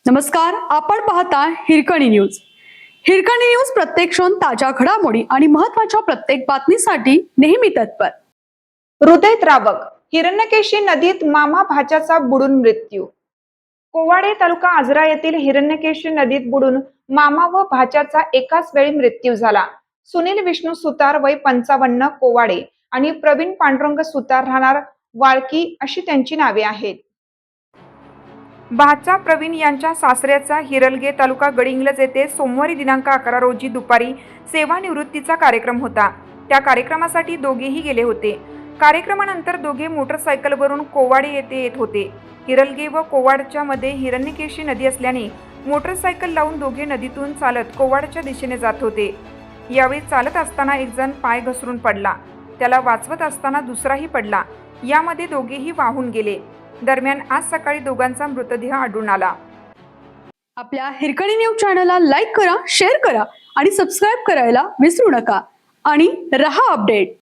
नमस्कार, आपण पाहता हिरकणी न्यूज. हिरकणी न्यूज प्रत्येक क्षण ताज्या घडामोडी आणि महत्त्वाच्या प्रत्येक बातमीसाठी नेहमी तत्पर. हृदयद्रावक हिरण्यकेशी नदीत मामा भाच्याचा बुडून मृत्यू. कोवाडे तालुका आजरा येथील हिरण्यकेशी नदीत बुडून मामा व भाच्याचा एकाच वेळी मृत्यू झाला. सुनील विष्णू सुतार वय 55 कोवाडे आणि प्रवीण पांडुरंग सुतार राहणार वाळकी अशी त्यांची नावे आहेत. भाचा प्रवीण यांच्या सासऱ्याचा हिरलगे तालुका गडिंग्लज येथे सोमवारी दिनांक 11 रोजी दुपारी सेवानिवृत्तीचा कार्यक्रम होता. त्या कार्यक्रमासाठी दोघेही गेले होते. कार्यक्रमानंतर दोघे मोटरसायकलवरून कोवाडे येथे येत होते. हिरलगे व कोवाडच्या मध्ये हिरण्यकेशी नदी असल्याने मोटरसायकल लावून दोघे नदीतून चालत कोवाडच्या दिशेने जात होते. यावेळी चालत असताना एक जण पाय घसरून पडला. त्याला वाचवत असताना दुसराही पडला. यामध्ये दोघेही वाहून गेले. दरम्यान आज सकाळी दोघांचा मृतदेह आढळून आला. आपल्या हिरकणी न्यूज चॅनलला लाईक करा, शेअर करा आणि सबस्क्राईब करायला विसरू नका आणि रहा अपडेट.